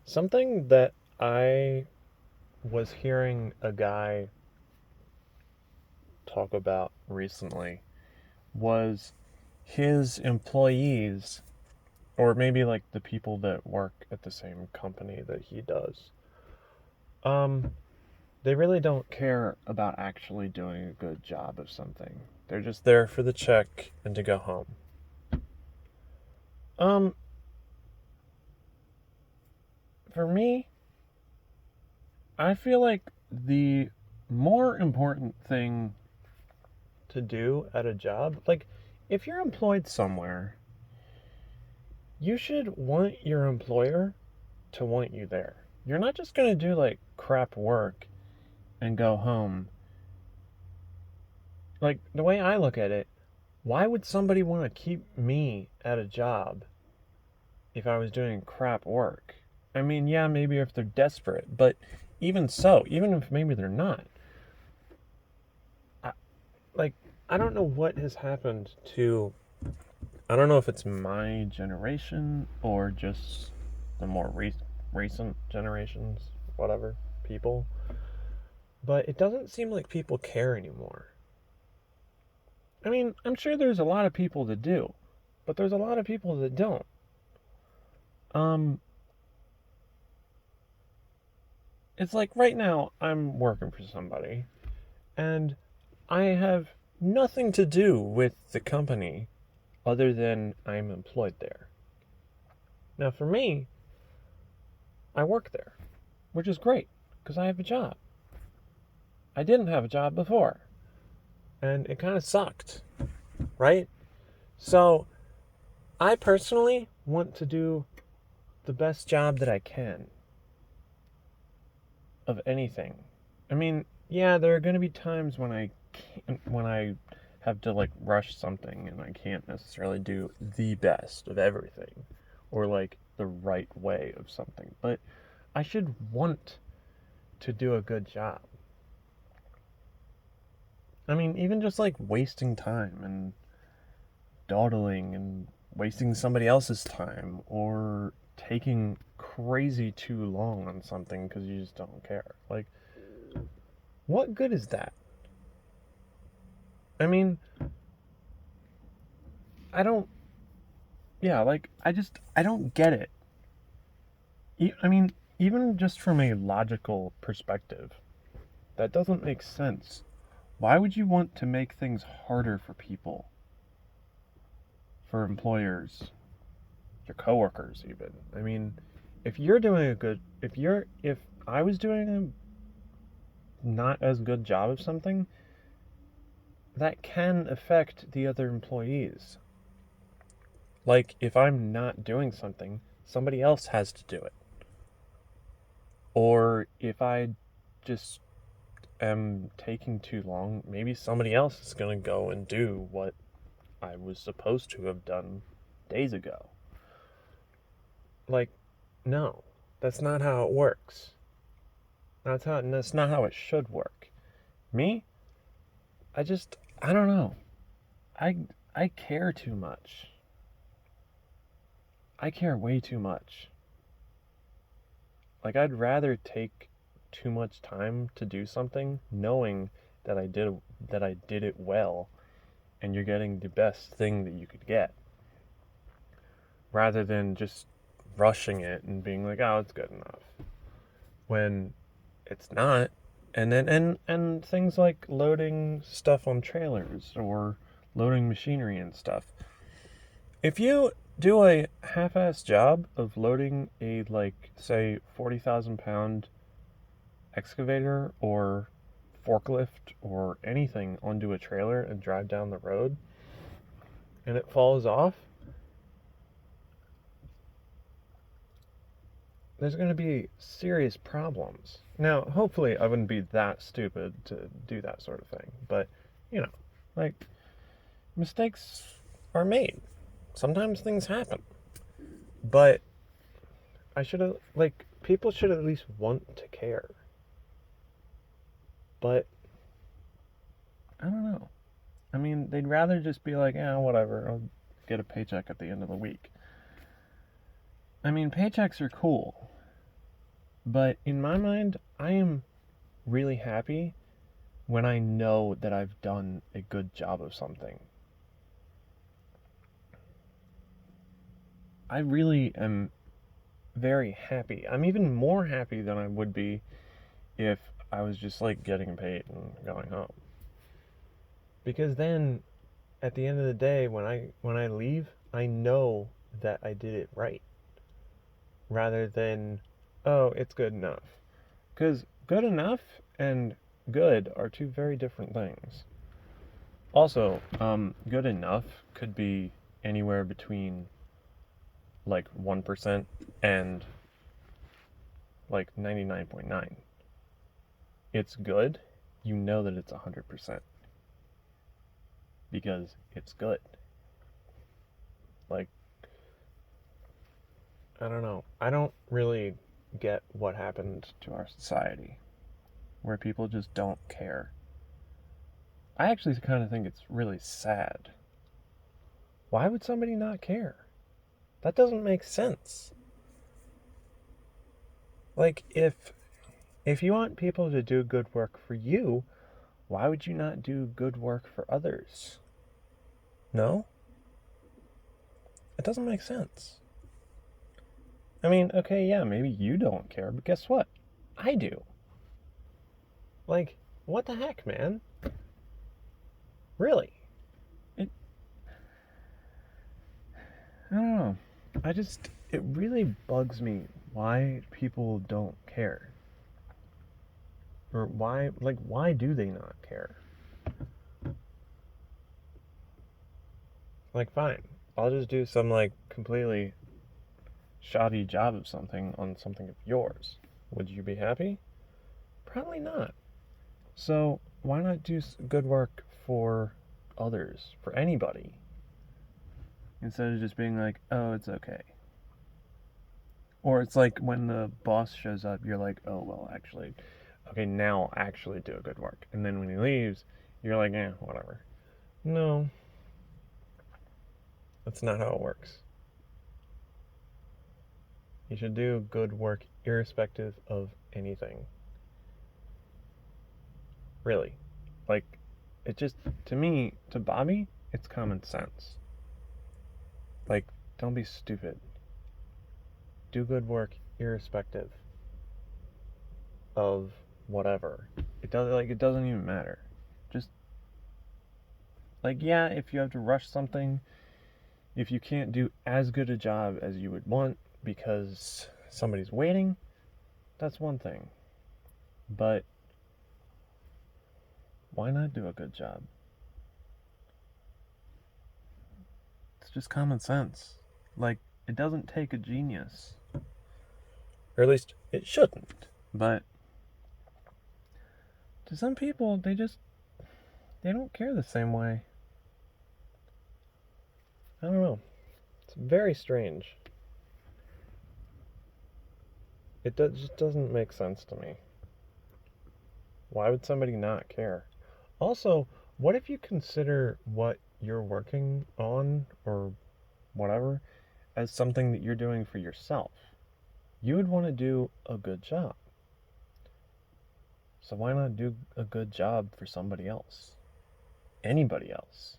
Something that I was hearing a guy talk about recently was his employees, or maybe like the people that work at the same company that he does. Um, they really don't care about actually doing a good job of something. They're just there for the check and to go home. Um, for me, I feel like the more important thing to do at a job, like if you're employed somewhere, you should want your employer to want you there. You're not just going to do like crap work and go home. Like the way I look at it, why would somebody want to keep me at a job if I was doing crap work? I mean, yeah, maybe if they're desperate, but even so, even if maybe they're not, I, like I don't know what has happened to. I don't know if it's my generation or just the more recent generations, whatever, people, but it doesn't seem like people care anymore. I mean, I'm sure there's a lot of people that do, but there's a lot of people that don't. Um, it's like right now I'm working for somebody and I have nothing to do with the company other than I'm employed there. Now, for me, I work there, which is great because I have a job. I didn't have a job before, and it kind of sucked, right? So, I personally want to do the best job that I can of anything. I mean, yeah, there are going to be times when I have to like rush something and I can't necessarily do the best of everything or like the right way of something, but I should want to do a good job. I mean, even just like wasting time and dawdling and wasting somebody else's time or taking crazy too long on something because you just don't care. Like, what good is that? I mean, I don't, yeah, like, I don't get it. I mean, even just from a logical perspective, that doesn't make sense. Why would you want to make things harder for people, for employers, your coworkers, even? I mean, if I was doing a not as good job of something, that can affect the other employees. Like, if I'm not doing something, somebody else has to do it. Or if I just am taking too long, maybe somebody else is going to go and do what I was supposed to have done days ago. Like, no, that's not how it works. That's not how it should work. Me, I don't know. I I care too much. I care way too much. Like I'd rather take too much time to do something knowing that I did it well and you're getting the best thing that you could get rather than just rushing it and being like, "Oh, it's good enough." When it's not. And things like loading stuff on trailers or loading machinery and stuff. If you do a half-ass job of loading a like say 40,000 pound excavator or forklift or anything onto a trailer and drive down the road and it falls off, there's going to be serious problems. Now, hopefully, I wouldn't be that stupid to do that sort of thing, but you know, like mistakes are made. Sometimes things happen, but I should have like people should at least want to care. But I don't know. I mean, they'd rather just be like, "Yeah, whatever. I'll get a paycheck at the end of the week." I mean, paychecks are cool, But in my mind, I am really happy when I know that I've done a good job of something. I really am very happy. I'm even more happy than I would be if I was just like getting paid and going home. Because then at the end of the day when I leave, I know that I did it right rather than oh, it's good enough. Cuz good enough and good are two very different things. Also, good enough could be anywhere between like 1% and like 99.9. It's good, you know that it's 100% because it's good. Like, I don't know. I don't really get what happened to our society where people just don't care. I actually kind of think it's really sad. Why would somebody not care? That doesn't make sense. Like if you want people to do good work for you, why would you not do good work for others? No? It doesn't make sense. I mean, okay, yeah, maybe you don't care, but guess what? I do. Like, what the heck, man? Really? It, I don't know. It really bugs me why people don't care. Or why do they not care? Like, fine. I'll just do some, like, completely shoddy job of something on something of yours. Would you be happy? Probably not. So, why not do good work for others, for anybody, instead of just being like, oh, it's okay? Or it's like when the boss shows up, you're like, oh, well, actually, okay, now I'll actually do a good work. And then when he leaves, you're like, eh, whatever. No, that's not how it works. You should do good work irrespective of anything. Really. Like, it just, to me, to Bobby, it's common sense. Like, don't be stupid. Do good work irrespective of whatever. It doesn't even matter. Just like yeah, if you have to rush something, if you can't do as good a job as you would want because somebody's waiting, that's one thing. But why not do a good job? It's just common sense. Like it doesn't take a genius. Or at least it shouldn't. But to some people, they don't care the same way. I don't know. It's very strange. Just doesn't make sense to me. Why would somebody not care? Also, what if you consider what you're working on or whatever as something that you're doing for yourself? You would want to do a good job. So why not do a good job for somebody else? Anybody else?